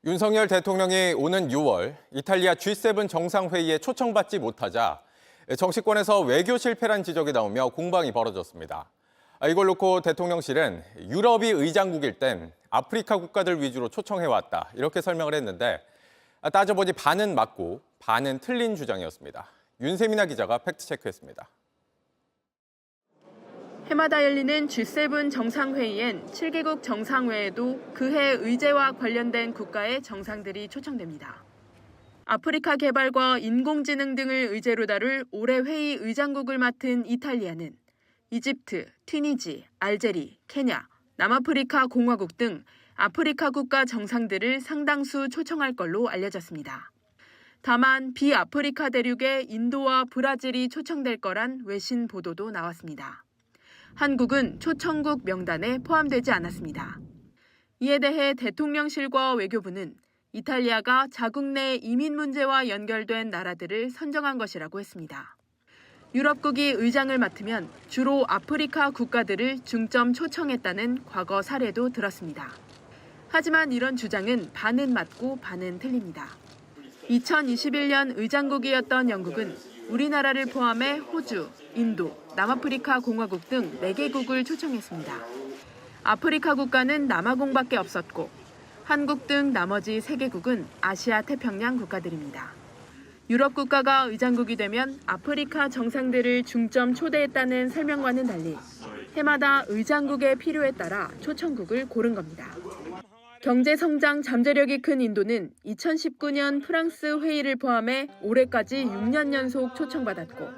윤석열 대통령이 오는 6월 이탈리아 G7 정상회의에 초청받지 못하자 정치권에서 외교 실패란 지적이 나오며 공방이 벌어졌습니다. 이걸 놓고 대통령실은 유럽이 의장국일 땐 아프리카 국가들 위주로 초청해왔다 이렇게 설명을 했는데 따져보니 반은 맞고 반은 틀린 주장이었습니다. 윤세민아 기자가 팩트체크했습니다. 해마다 열리는 G7 정상회의엔 7개국 정상 외에도 그해 의제와 관련된 국가의 정상들이 초청됩니다. 아프리카 개발과 인공지능 등을 의제로 다룰 올해 회의 의장국을 맡은 이탈리아는 이집트, 튀니지, 알제리, 케냐, 남아프리카 공화국 등 아프리카 국가 정상들을 상당수 초청할 걸로 알려졌습니다. 다만 비아프리카 대륙의 인도와 브라질이 초청될 거란 외신 보도도 나왔습니다. 한국은 초청국 명단에 포함되지 않았습니다. 이에 대해 대통령실과 외교부는 이탈리아가 자국 내 이민 문제와 연결된 나라들을 선정한 것이라고 했습니다. 유럽국이 의장을 맡으면 주로 아프리카 국가들을 중점 초청했다는 과거 사례도 들었습니다. 하지만 이런 주장은 반은 맞고 반은 틀립니다. 2021년 의장국이었던 영국은 우리나라를 포함해 호주, 인도, 남아프리카 공화국 등 4개국을 초청했습니다. 아프리카 국가는 남아공밖에 없었고 한국 등 나머지 3개국은 아시아 태평양 국가들입니다. 유럽 국가가 의장국이 되면 아프리카 정상들을 중점 초대했다는 설명과는 달리 해마다 의장국의 필요에 따라 초청국을 고른 겁니다. 경제 성장 잠재력이 큰 인도는 2019년 프랑스 회의를 포함해 올해까지 6년 연속 초청받았고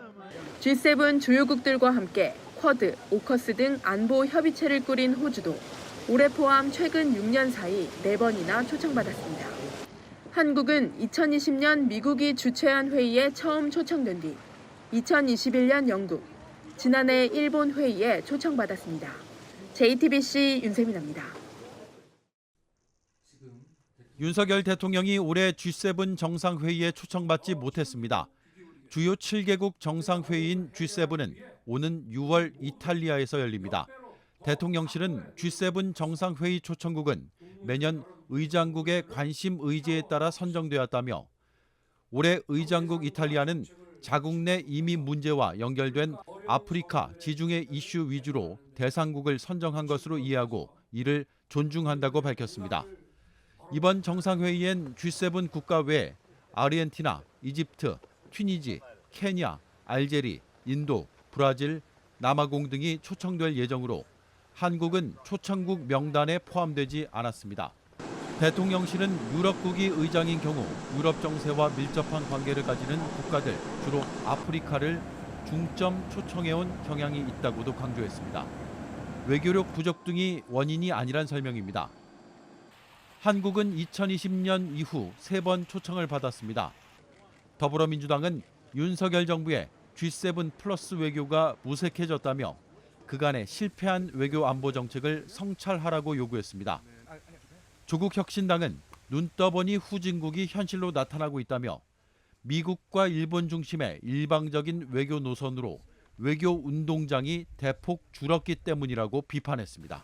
G7 주요국들과 함께 쿼드, 오커스 등 안보 협의체를 꾸린 호주도 올해 포함 최근 6년 사이 4번이나 초청받았습니다. 한국은 2020년 미국이 주최한 회의에 처음 초청된 뒤 2021년 영국, 지난해 일본 회의에 초청받았습니다. JTBC 윤세민입니다. 윤석열 대통령이 올해 G7 정상회의에 초청받지 못했습니다. 주요 7개국 정상회의인 G7은 오는 6월 이탈리아에서 열립니다. 대통령실은 G7 정상회의 초청국은 매년 의장국의 관심 의지에 따라 선정되었다며 올해 의장국 이탈리아는 자국 내 이민 문제와 연결된 아프리카 지중해 이슈 위주로 대상국을 선정한 것으로 이해하고 이를 존중한다고 밝혔습니다. 이번 정상회의엔 G7 국가 외 아르헨티나, 이집트, 튀니지, 케냐, 알제리, 인도, 브라질, 남아공 등이 초청될 예정으로 한국은 초청국 명단에 포함되지 않았습니다. 대통령실은 유럽국이 의장인 경우 유럽 정세와 밀접한 관계를 가지는 국가들, 주로 아프리카를 중점 초청해온 경향이 있다고도 강조했습니다. 외교력 부족 등이 원인이 아니란 설명입니다. 한국은 2020년 이후 3번 초청을 받았습니다. 더불어민주당은 윤석열 정부의 G7 플러스 외교가 무색해졌다며 그간의 실패한 외교 안보 정책을 성찰하라고 요구했습니다. 조국혁신당은 눈 떠보니 후진국이 현실로 나타나고 있다며 미국과 일본 중심의 일방적인 외교 노선으로 외교 운동장이 대폭 줄었기 때문이라고 비판했습니다.